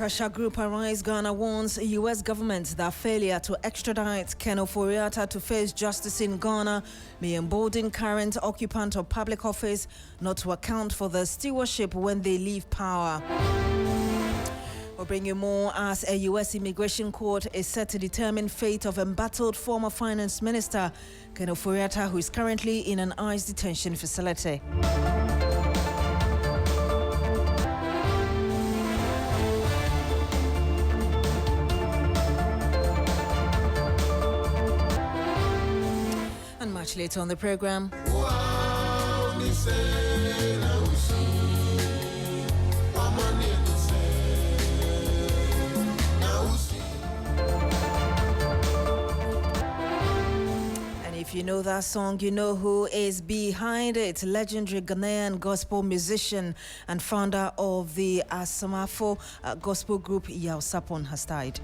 Pressure group Arise Ghana warns U.S. government that failure to extradite Ken Ofori-Atta to face justice in Ghana may embolden current occupant of public office not to account for their stewardship when they leave power. We'll bring you more as a U.S. immigration court is set to determine fate of embattled former finance minister Ken Ofori-Atta, who is currently in an ICE detention facility. And much later on the program. And if you know that song, you know who is behind it. Legendary Ghanaian gospel musician and founder of the Asomafo gospel group Yaw Sarpong has died.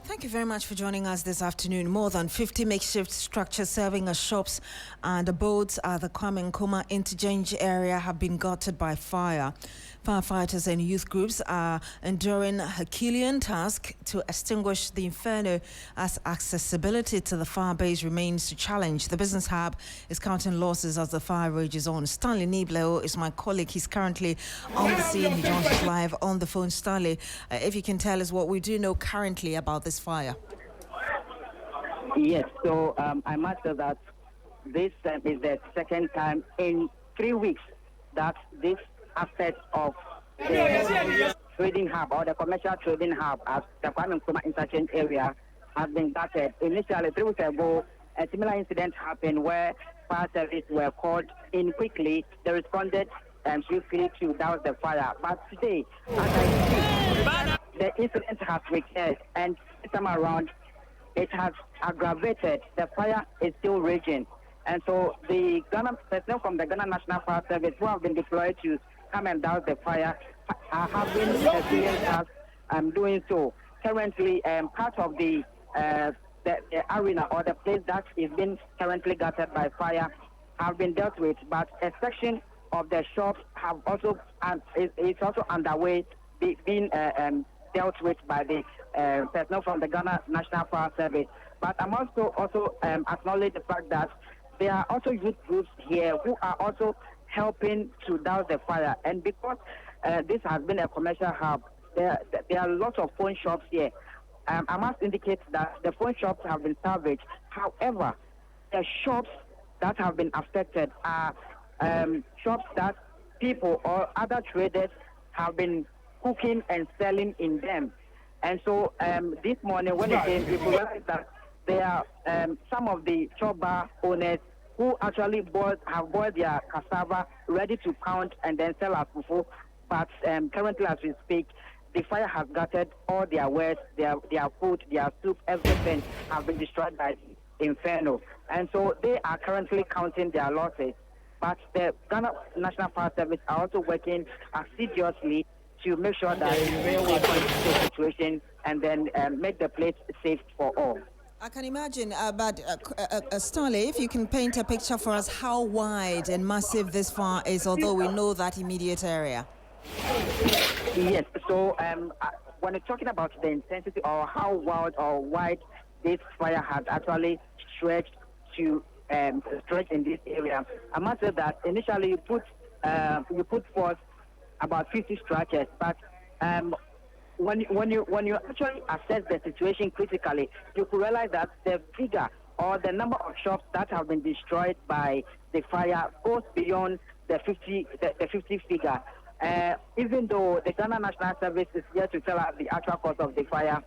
Thank you very much for joining us this afternoon. More than 50 makeshift structures serving as shops and abodes at the Kwame Nkrumah interchange area have been gutted by fire. Firefighters and youth groups are enduring a Herculean task to extinguish the inferno as accessibility to the fire base remains a challenge. The business hub is counting losses as the fire rages on. Stanley Nibleo is my colleague. He's currently on the scene. He joins us live on the phone. Stanley, if you can tell us what we do know currently about this fire. Yes, so I must say that this is the second time in 3 weeks that this aspect of the trading hub or the commercial trading hub at the Kwame Nkrumah interchange area has been gutted. Initially, 3 weeks ago, a similar incident happened where fire service were called in quickly. They responded swiftly to douse the fire. But today, as I speak, the incident has recurred, and this time around, it has aggravated. The fire is still raging. And so the Ghana personnel from the Ghana National Fire Service who have been deployed to come and douse the fire are having experienced us doing so. Currently, part of the arena or the place that is being currently gutted by fire have been dealt with, but a section of the shops have also is also underway being dealt with by the personnel from the Ghana National Fire Service. But I'm also acknowledge the fact that there are also youth groups here who are also helping to douse the fire. And because this has been a commercial hub, there are lots of phone shops here. I must indicate that the phone shops have been salvaged. However, the shops that have been affected are shops that people or other traders have been cooking and selling in them. And so this morning when it came, people realized that there are some of the chop bar owners who actually have boiled their cassava ready to pound and then sell as fufu. But currently, as we speak, the fire has gutted all their wares, their food, their soup, everything have been destroyed by inferno. And so they are currently counting their losses. But the Ghana National Fire Service are also working assiduously to make sure that they will control the situation and then make the place safe for all. I can imagine, but Stanley, if you can paint a picture for us how wide and massive this fire is, although we know that immediate area. Yes, so when you're talking about the intensity or how wild or wide this fire has actually stretched in this area, I must say that initially you put forth about 50 structures, but when you actually assess the situation critically, you could realize that the figure or the number of shops that have been destroyed by the fire goes beyond the 50 figure. Even though the Ghana National Service is here to tell us the actual cause of the fire,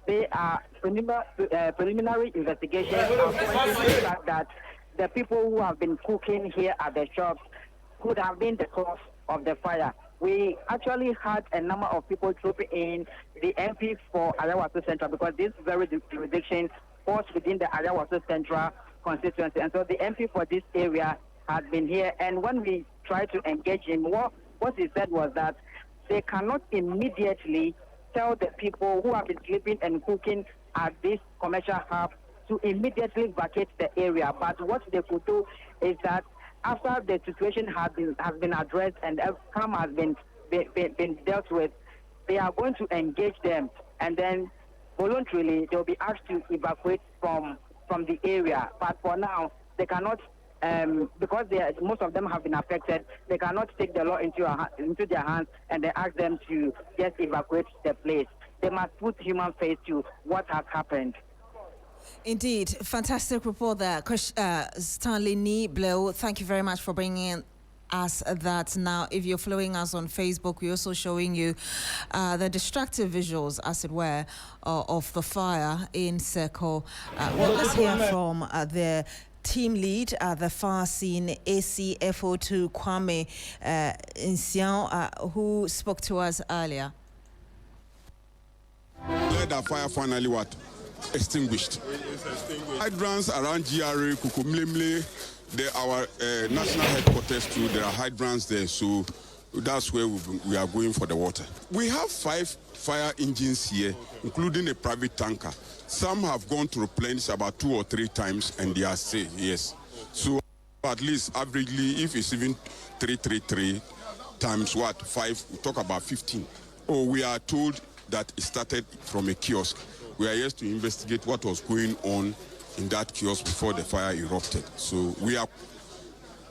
they are preliminary investigations are pointing to the fact that the people who have been cooking here at the shops could have been the cause of the fire. We actually had a number of people trooping in, the MP for Ayawaso Central, because this very jurisdiction falls within the Ayawaso Central constituency. And so the MP for this area has been here. And when we tried to engage him, what he said was that they cannot immediately tell the people who have been sleeping and cooking at this commercial hub to immediately vacate the area. But what they could do is that after the situation has been addressed and outcome has been dealt with, they are going to engage them, and then voluntarily they'll be asked to evacuate from the area. But for now, they cannot, because most of them have been affected, they cannot take the law into their hands and they ask them to just evacuate the place. They must put human face to what has happened. Indeed, fantastic report there. Stanley Nee Blow, thank you very much for bringing us that. Now, if you're following us on Facebook, we're also showing you the destructive visuals, as it were, of the fire in Seko. Well, let's hear from the team lead, the far scene ACFO2 Kwame Nkrumah, who spoke to us earlier. Let the fire finally what? Extinguished. Hydrants around GRA, Kukumlimle, our national headquarters too, there are hydrants there, so that's where we are going for the water. We have 5 fire engines here, including a private tanker. Some have gone to replenish about 2 or 3 times, and they are safe, yes. So at least averagely, if it's even 333 times what, 5, we talk about 15. Oh, we are told that it started from a kiosk. We are here to investigate what was going on in that kiosk before the fire erupted. So we are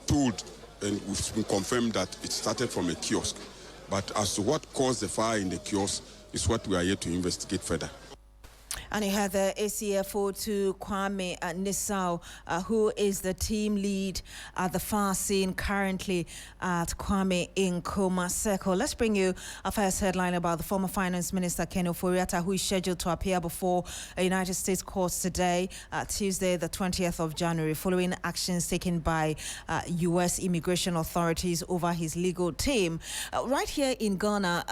told and we've been confirmed that it started from a kiosk. But as to what caused the fire in the kiosk is what we are here to investigate further. And you had the ACFO2 Kwame Nkrumah, who is the team lead at the far scene currently at Kwame Nkrumah Seko. Let's bring you a first headline about the former Finance Minister Ken Ofori-Atta, who is scheduled to appear before a United States courts today, Tuesday, the 20th of January, following actions taken by U.S. immigration authorities over his legal team. Right here in Ghana,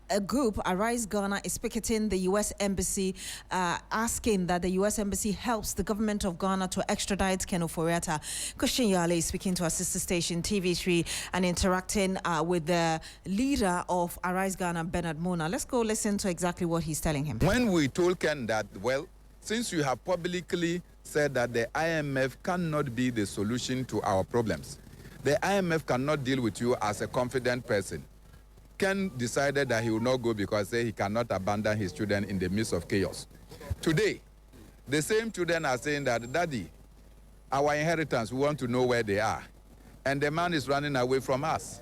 a group, Arise Ghana, is picketing the U.S. Embassy, asking that the U.S. Embassy helps the government of Ghana to extradite Ken Ofori-Atta. Christian Yale is speaking to our sister station TV3 and interacting with the leader of Arise Ghana, Bernard Mona. Let's go listen to exactly what he's telling him. When we told Ken that, well, since you have publicly said that the IMF cannot be the solution to our problems, the IMF cannot deal with you as a confident person, Ken decided that he will not go because he cannot abandon his children in the midst of chaos. Today, the same children are saying that, Daddy, our inheritance, we want to know where they are. And the man is running away from us.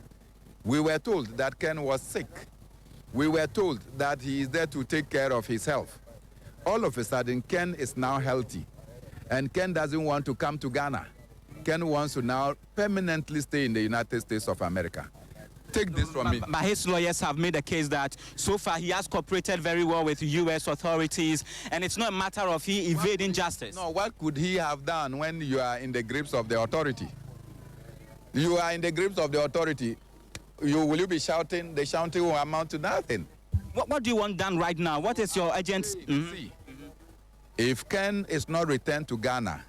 We were told that Ken was sick. We were told that he is there to take care of his health. All of a sudden, Ken is now healthy. And Ken doesn't want to come to Ghana. Ken wants to now permanently stay in the United States of America. Take this from me. But his lawyers have made a case that so far he has cooperated very well with U.S. authorities, and it's not a matter of he evading justice. No, what could he have done when you are in the grips of the authority? You are in the grips of the authority. Will you be shouting? The shouting will amount to nothing. What do you want done right now? What is your agent? See, if Ken is not returned to Ghana,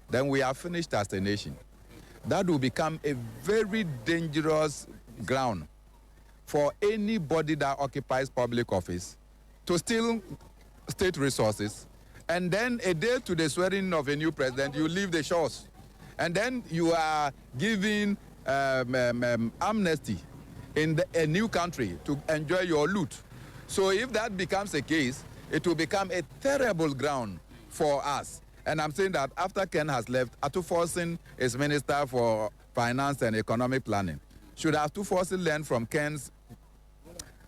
then we are finished as a nation. That will become a very dangerous ground for anybody that occupies public office to steal state resources, and then a day to the swearing of a new president, you leave the shores. And then you are giving amnesty in a new country to enjoy your loot. So if that becomes a case, it will become a terrible ground for us. And I'm saying that after Ken has left, Atuforsen is Minister for Finance and Economic Planning. Should Atuforsen learn from Ken's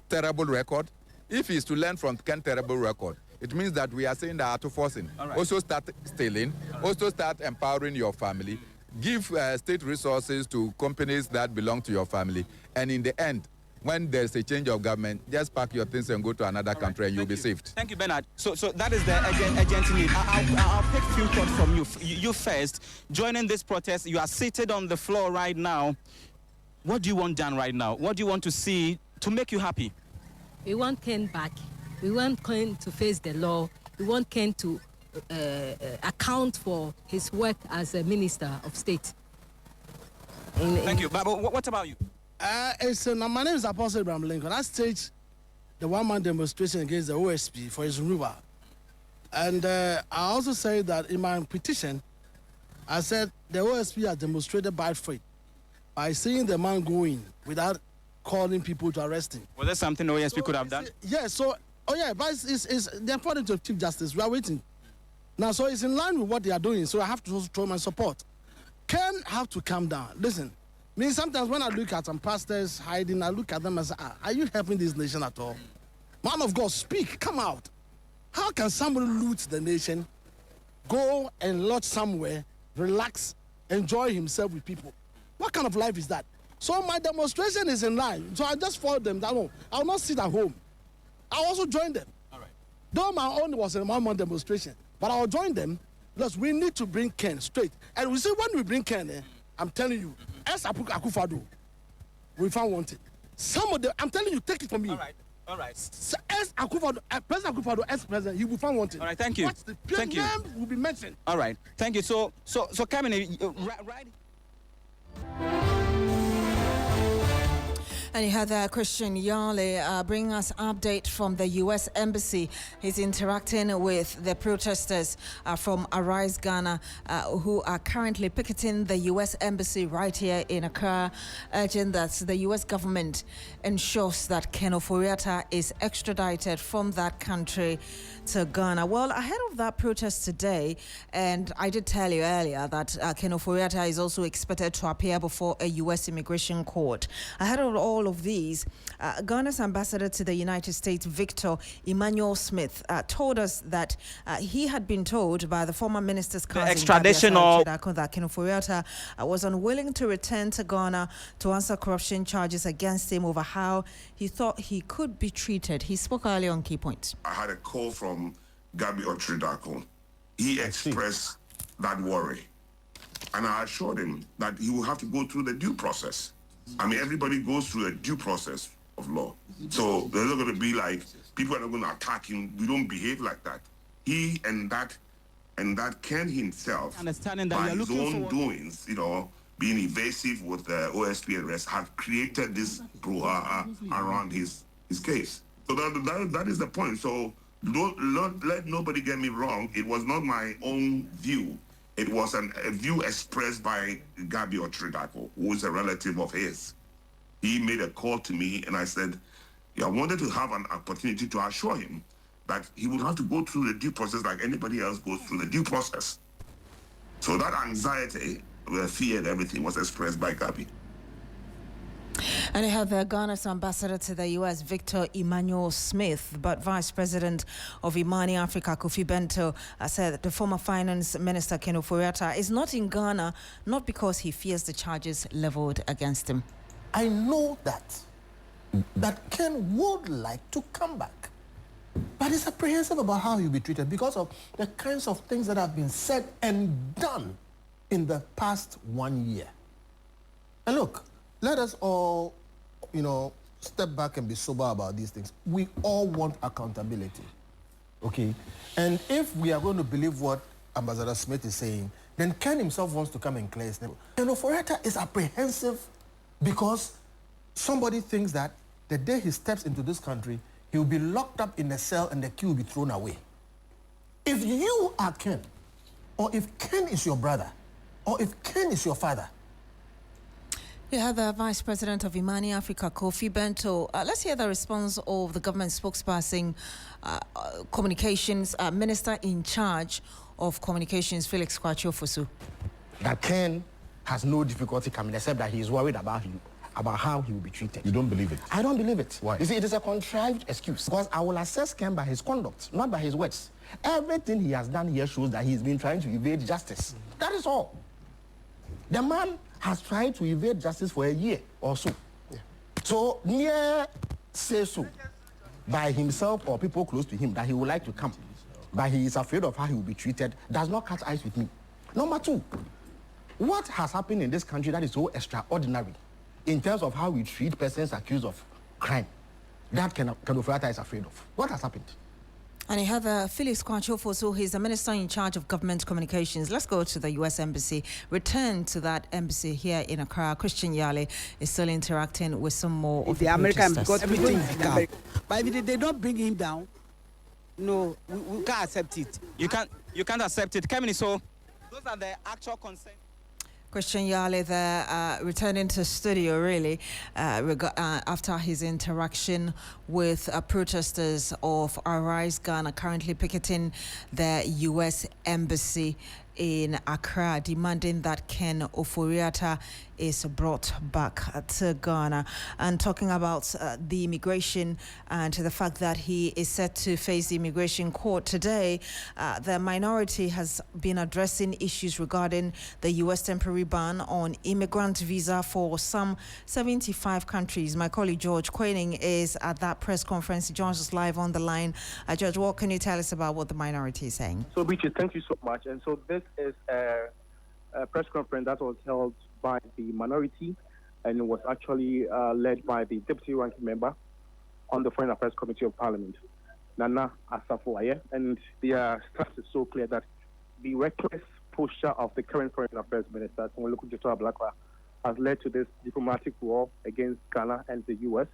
terrible record? If he's to learn from Ken's terrible record, it means that we are saying that Atuforsen also start stealing, also start empowering your family, give state resources to companies that belong to your family, and in the end, when there's a change of government, just pack your things and go to another country and you'll be saved. Thank you, Bernard. So that is the agent need. I'll pick a few thoughts from you. You first. Joining this protest, you are seated on the floor right now. What do you want done right now? What do you want to see to make you happy? We want Ken back. We want Ken to face the law. We want Ken to account for his work as a minister of state. Thank you. But what about you? My name is Apostle Abraham Lincoln. I staged the one-man demonstration against the OSP for his removal. And I also say that in my petition, I said the OSP has demonstrated bad faith by seeing the man going without calling people to arrest him. Was there something the OSP could have done? Yeah, but it's they're according to Chief Justice. We are waiting. Now, so it's in line with what they are doing, so I have to show my support. Ken have to calm down. Listen, sometimes when I look at some pastors hiding, I look at them and say, are you helping this nation at all? Man of God, speak, come out. How can somebody loot the nation, go and lodge somewhere, relax, enjoy himself with people? What kind of life is that? So my demonstration is in line. So I just followed them. I will not sit at home. I also joined them. All right. Though my own was a one-month demonstration, but I'll join them because we need to bring Ken straight. And we see when we bring Ken, I'm telling you, as Akufo-Addo, we found wanted. Some of them, I'm telling you, take it from me. All right. All right. As Akufo-Addo, President Akufo-Addo, as president, he will find wanted. All right. Thank you. Thank you. Name will be mentioned. All right. Thank you. So Kamini, right. And you had Christian Yale bringing us update from the U.S. Embassy. He's interacting with the protesters from Arise Ghana who are currently picketing the U.S. Embassy right here in Accra, urging that the U.S. government ensures that Ken Ofori-Atta is extradited from that country to Ghana. Well, ahead of that protest today, and I did tell you earlier that Ken Ofori-Atta is also expected to appear before a U.S. immigration court. Ahead of all of these, Ghana's ambassador to the United States, Victor Emmanuel Smith, told us that he had been told by the former minister's cousin, extradition that Ken Ofori-Atta was unwilling to return to Ghana to answer corruption charges against him over how he thought he could be treated. He spoke earlier on key points. I had a call from Gabi Otridako. He expressed that worry. And I assured him that he will have to go through the due process. I mean, everybody goes through a due process of law. So there's not going to be like, people are not going to attack him. We don't behave like that. He and that Ken himself, understanding that by his own doings, being evasive with the OSP arrest, have created this brouhaha around his case. So that is the point. So don't let nobody get me wrong. It was not my own view. It was a view expressed by Gabi Otridako, who is a relative of his. He made a call to me, and I said, I wanted to have an opportunity to assure him that he would have to go through the due process like anybody else goes through the due process. So that anxiety, fear and everything was expressed by Gabi. And you have Ghana's ambassador to the U.S., Victor Emmanuel Smith, but Vice President of Imani Africa, Kofi Bento, said that the former Finance Minister, Ken Ofori-Atta, is not in Ghana, not because he fears the charges leveled against him. I know that Ken would like to come back, but he's apprehensive about how he'll be treated because of the kinds of things that have been said and done in the past 1 year. And look, let us all, step back and be sober about these things. We all want accountability, okay? And if we are going to believe what Ambassador Smith is saying, then Ken himself wants to come and clear his name. And Ofori-Atta is apprehensive because somebody thinks that the day he steps into this country, he will be locked up in a cell and the key will be thrown away. If you are Ken, or if Ken is your brother, or if Ken is your father, You have the Vice President of Imani Africa, Kofi Bento. Let's hear the response of the government spokesperson, Communications Minister in charge of Communications, Felix Kwame. That Ken has no difficulty coming, except that he's worried about how he will be treated. You don't believe it? I don't believe it. Why? You see, it is a contrived excuse. Because I will assess Ken by his conduct, not by his words. Everything he has done here shows that he's been trying to evade justice. That is all. The man has tried to evade justice for a year or so. Yeah. So, near say so by himself or people close to him that he would like to come, but he is afraid of how he will be treated, does not catch eyes with me. Number two, what has happened in this country that is so extraordinary in terms of how we treat persons accused of crime, that Ken Ofori-Atta is afraid of. What has happened? And you have Felix Kwame, he's the minister in charge of government communications. Let's go to the U.S. Embassy. Return to that embassy here in Accra. Christian Yale is still interacting with some more of the American protesters. because everything down. But if they don't bring him down, no, we can't accept it. You can't accept it. Kevin, so those are the actual concerns. Christian Yale there, returning to studio really after his interaction with protesters of Arise Ghana currently picketing the U.S. Embassy in Accra, demanding that Ken Ofori-Atta is brought back to Ghana. And talking about the immigration and the fact that he is set to face the immigration court today, the minority has been addressing issues regarding the U.S. temporary ban on immigrant visa for some 75 countries. My colleague George Quaining is at that press conference. He joins us live on the line. George, what can you tell us about what the minority is saying? So, Beatrice, thank you so much. And so this is a press conference that was held by the minority, and it was actually led by the deputy ranking member on the Foreign Affairs Committee of Parliament, Nana Asomafo. And their stance is so clear that the reckless posture of the current Foreign Affairs Minister, has led to this diplomatic war against Ghana and the U.S.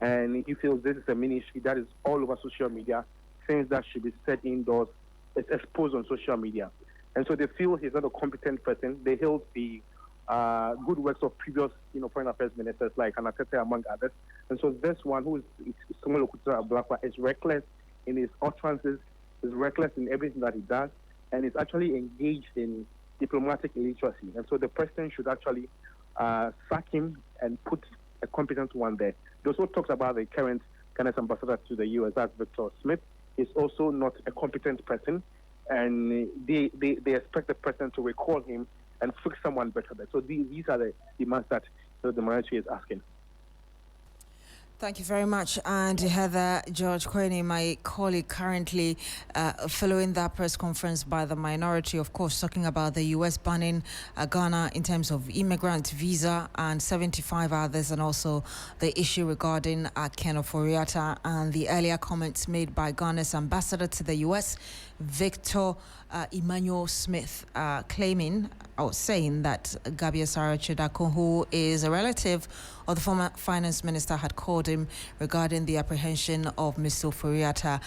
And he feels this is a ministry that is all over social media. Things that should be said indoors is exposed on social media. And so they feel he's not a competent person. They hailed the good works of previous, foreign affairs ministers like Anatete, among others. And so this one, who is is reckless in his utterances, is reckless in everything that he does, and is actually engaged in diplomatic illiteracy. And so the president should actually sack him and put a competent one there. They also talked about the current Ghana's ambassador to the U.S., that's Victor Smith. Is also not a competent person, and they expect the president to recall him and fix someone better there. So these are the demands that the minority is asking. Thank you very much. And Heather George Quaining, my colleague, currently following that press conference by the minority, of course, talking about the U.S. banning Ghana in terms of immigrant visa and 75 others, and also the issue regarding Ken Ofori-Atta and the earlier comments made by Ghana's ambassador to the U.S., Victor Emmanuel Smith, claiming or saying that Gabia Sarachidako, who is a relative of the former finance minister, had called him regarding the apprehension of Mr. Ofori-Atta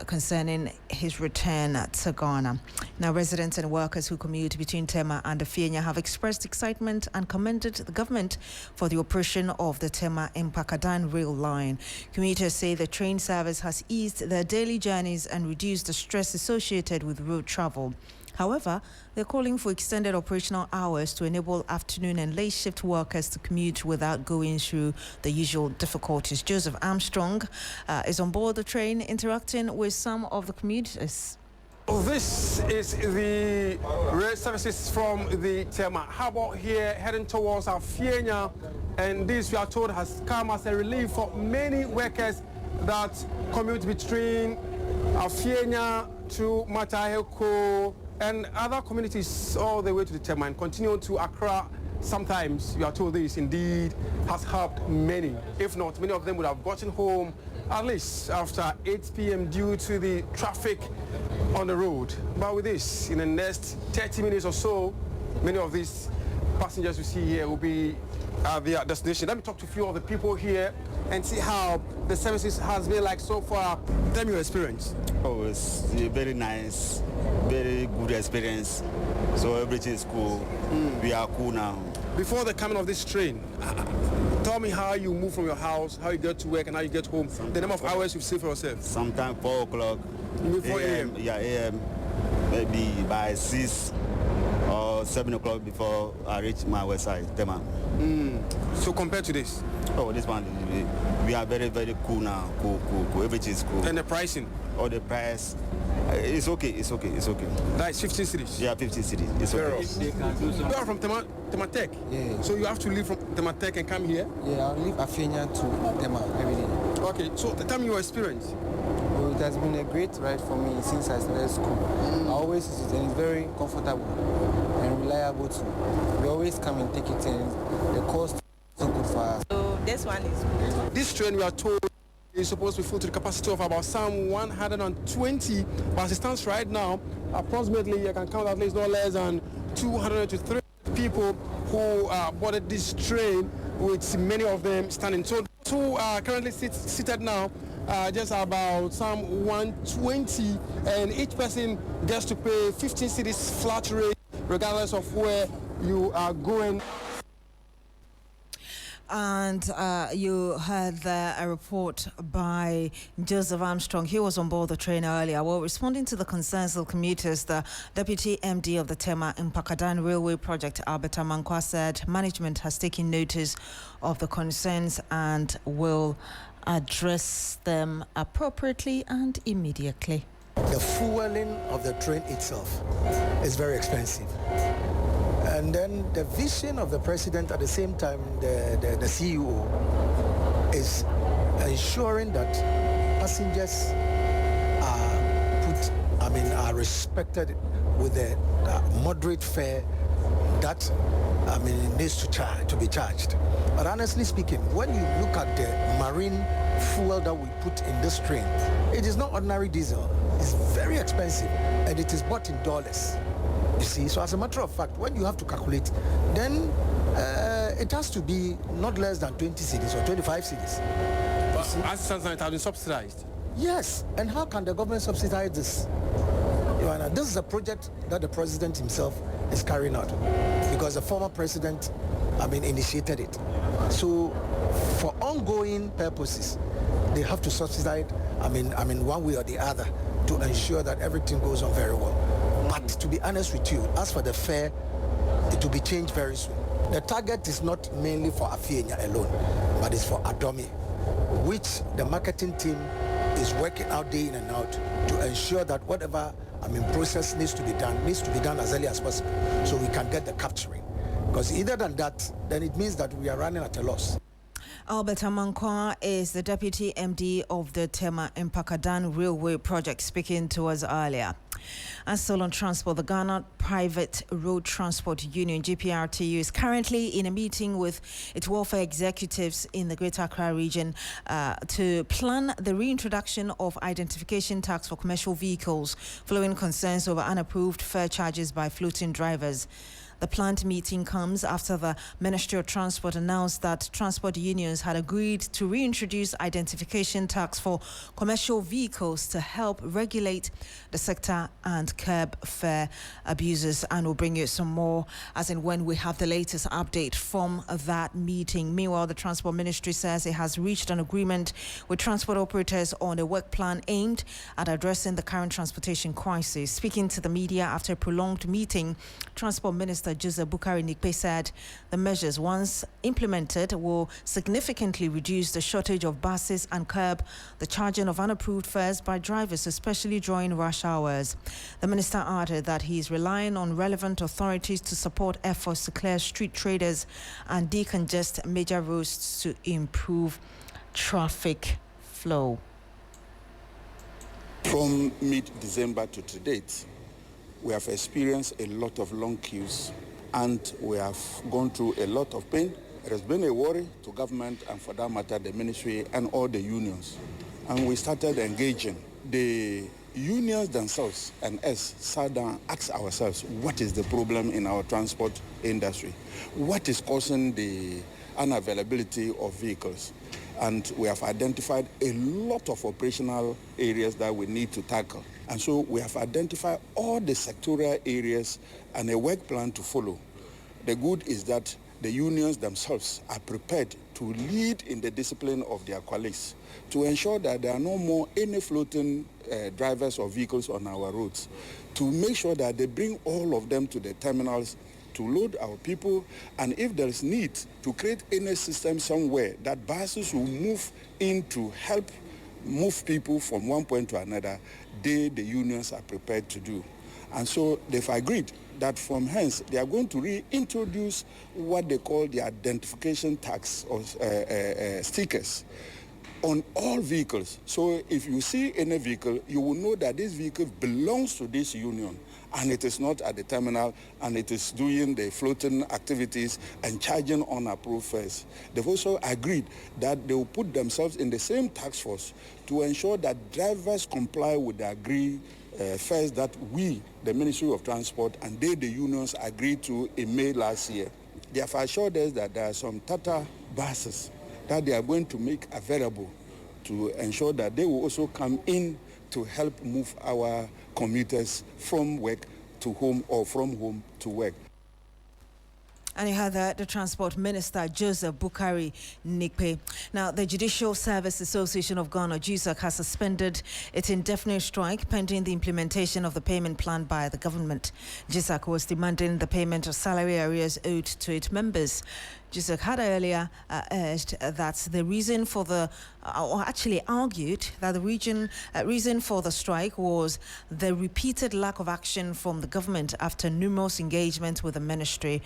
concerning his return to Ghana. Now, residents and workers who commute between Tema and Afienya have expressed excitement and commended the government for the operation of the Tema Mpakadan rail line. Commuters say the train service has eased their daily journeys and reduced the stress associated with road travel. However, they're calling for extended operational hours to enable afternoon and late shift workers to commute without going through the usual difficulties. Joseph Armstrong is on board the train interacting with some of the commuters. This is the rail services from the Tema Harbour here heading towards Afienya, and this, we are told, has come as a relief for many workers that commute between Afienya to Mataheko and other communities all the way to the Tema and continue to Accra. Sometimes, we are told this indeed has helped many. If not, many of them would have gotten home at least after 8 p.m. due to the traffic on the road. But with this, in the next 30 minutes or so, many of these passengers you see here will be at their destination. Let me talk to a few of the people here and see how the services has been like so far. Tell me your experience. Oh, it's very nice, very good experience. So everything is cool. We are cool now. Before the coming of this train, tell me how you move from your house, how you get to work, and how you get home. The number of hours you save for yourself. Sometimes 4 o'clock. You mean 4 a.m.? Yeah, a.m. Maybe by 6 or 7 o'clock before I reach my website, Tema. So compared to this? Oh, this one, we are very, very cool now. Cool. Everything is cool. And the pricing? Oh, the price, it's okay. That's 15 cities? Yeah, 15 cities. It's okay. You are from Tematek? Yeah. So you have to leave from Tematek and come here? Yeah, I'll leave Afienya to Tema every day. Okay, so tell me your experience. Well, it has been a great ride for me since I started school. I always use it, and it's very comfortable and reliable too. We always come and take it, and the cost isn't this one is good. This train, we are told, is supposed to be full to the capacity of about some 120, but as it stands right now, approximately you can count at least no less than 200 to 300 people who boarded this train, with many of them standing. So those who are currently seated now, just about some 120, and each person gets to pay 15 cedis flat rate regardless of where you are going. And you heard there a report by Joseph Armstrong. He was on board the train earlier. Well, responding to the concerns of commuters, the Deputy MD of the Tema Mpakadan Railway Project, Albert Amankwa, said management has taken notice of the concerns and will address them appropriately and immediately. The fueling of the train itself is very expensive. And then the vision of the president at the same time, the CEO, is ensuring that passengers are respected with a moderate fare that needs to be charged. But honestly speaking, when you look at the marine fuel that we put in this train, it is not ordinary diesel. It's very expensive, and it is bought in dollars. You see, so as a matter of fact, when you have to calculate, then it has to be not less than 20 cedis or 25 cedis. But as it stands now, it has been subsidized. Yes, and how can the government subsidize this? This is a project that the president himself is carrying out, because the former president, initiated it. So, for ongoing purposes, they have to subsidize, one way or the other, to ensure that everything goes on very well. But to be honest with you, as for the fare, it will be changed very soon. The target is not mainly for Afienya alone, but it's for Adomi, which the marketing team is working out day in and out to ensure that whatever process needs to be done as early as possible, so we can get the capturing. Because either than that, then it means that we are running at a loss. Albert Amankwa is the Deputy MD of the Tema Mpakadan Railway Project, speaking to us earlier. And still on transport, the Ghana Private Road Transport Union, GPRTU, is currently in a meeting with its welfare executives in the Greater Accra region to plan the reintroduction of identification tax for commercial vehicles following concerns over unapproved fare charges by floating drivers. The planned meeting comes after the Ministry of Transport announced that transport unions had agreed to reintroduce identification tax for commercial vehicles to help regulate the sector and curb fare abuses. And we'll bring you some more as in when we have the latest update from that meeting. Meanwhile, the Transport Ministry says it has reached an agreement with transport operators on a work plan aimed at addressing the current transportation crisis. Speaking to the media after a prolonged meeting, Transport Minister Joseph Bukari Nikpe said the measures, once implemented, will significantly reduce the shortage of buses and curb the charging of unapproved fares by drivers, especially during rush hours. The minister added that he is relying on relevant authorities to support efforts to clear street traders and decongest major roads to improve traffic flow. From mid-December to date, we have experienced a lot of long queues and we have gone through a lot of pain. It has been a worry to government and, for that matter, the ministry and all the unions. And we started engaging. The unions themselves and us sat down, asked ourselves, what is the problem in our transport industry? What is causing the unavailability of vehicles? And we have identified a lot of operational areas that we need to tackle. And so we have identified all the sectoral areas and a work plan to follow. The good is that the unions themselves are prepared to lead in the discipline of their colleagues to ensure that there are no more any floating drivers or vehicles on our roads, to make sure that they bring all of them to the terminals to load our people, and if there is need to create any system somewhere that buses will move in to help move people from one point to another, the unions are prepared to do. And so they've agreed that from hence they are going to reintroduce what they call the identification tax or stickers on all vehicles. So if you see any vehicle, you will know that this vehicle belongs to this union and it is not at the terminal, and it is doing the floating activities and charging unapproved fares. They've also agreed that they will put themselves in the same task force to ensure that drivers comply with the agreed fares that we, the Ministry of Transport, and they, the unions, agreed to in May last year. They have assured us that there are some Tata buses that they are going to make available to ensure that they will also come in to help move our commuters from work to home or from home to work. And you heard the Transport Minister, Joseph Bukari Nikpe. Now, the Judicial Service Association of Ghana, JUSAG, has suspended its indefinite strike pending the implementation of the payment plan by the government. JUSAG was demanding the payment of salary arrears owed to its members. JUSAG had earlier urged that the reason for the, or actually argued that the reason for the strike was the repeated lack of action from the government after numerous engagements with the Ministry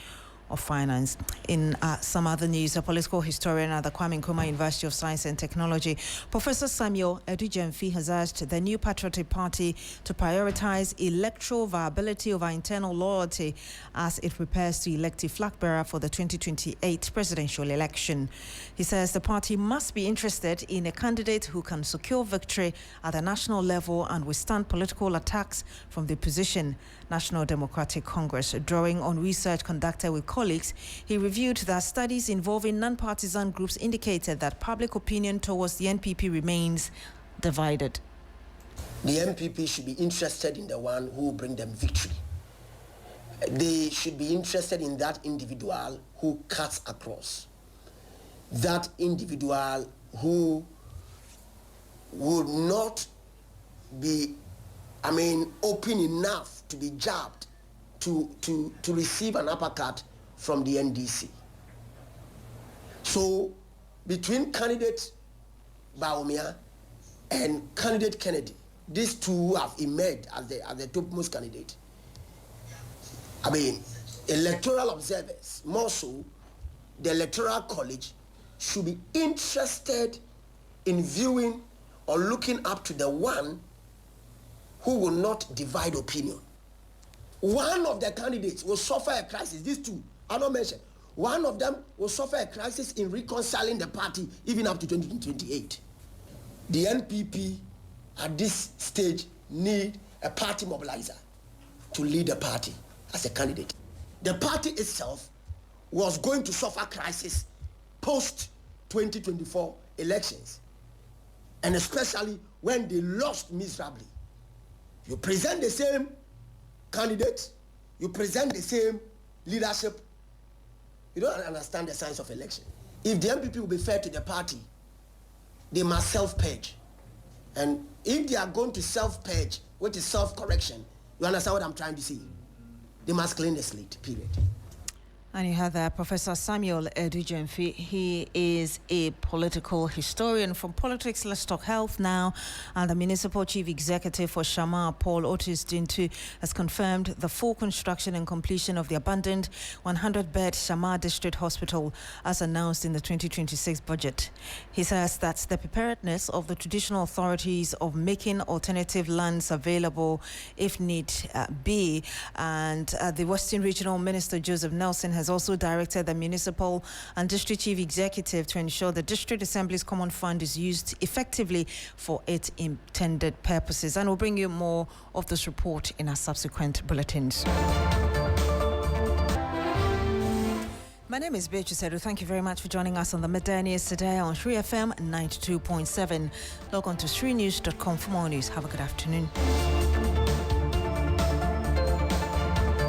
of Finance. In some other news, a political historian at the Kwame Nkrumah University of Science and Technology, Professor Samuel Adu has asked the New Patriotic Party to prioritize electoral viability over internal loyalty as it prepares to elect a flag bearer for the 2028 presidential election. He says the party must be interested in a candidate who can secure victory at the national level and withstand political attacks from the opposition. National Democratic Congress, drawing on research conducted with colleagues, he reviewed that studies involving non-partisan groups indicated that public opinion towards the NPP remains divided. The NPP should be interested in the one who will bring them victory. They should be interested in that individual who cuts across. That individual who would not be, open enough to be jabbed, to receive an uppercut from the NDC. So between candidate Bawumia and candidate Kennedy, these two have emerged as the topmost candidate. Electoral observers, more so the Electoral College, should be interested in viewing or looking up to the one who will not divide opinion. One of the candidates will suffer a crisis. These two, I don't mention. One of them will suffer a crisis in reconciling the party even up to 2028. The NPP at this stage need a party mobilizer to lead the party as a candidate. The party itself was going to suffer crisis post 2024 elections, and especially when they lost miserably. You present the same candidate, you present the same leadership, you don't understand the science of election. If the MPP will be fair to the party, they must self-purge. And if they are going to self-purge, which is self-correction, you understand what I'm trying to say? They must clean the slate, period. And you have Professor Samuel Adu. He is a political historian. From politics, let's talk health now. And the Municipal Chief Executive for Shama, Paul Otis Dintu, has confirmed the full construction and completion of the abandoned 100-bed Shama District Hospital as announced in the 2026 budget. He says that's the preparedness of the traditional authorities of making alternative lands available if need be. And the Western Regional Minister, Joseph Nelson, has also directed the municipal and district chief executive to ensure the district assembly's common fund is used effectively for its intended purposes. And we'll bring you more of this report in our subsequent bulletins. My name is Beatrice Adu. Thank you very much for joining us on the Midday News today on 3FM 92.7. Log on to 3news.com for more news. Have a good afternoon.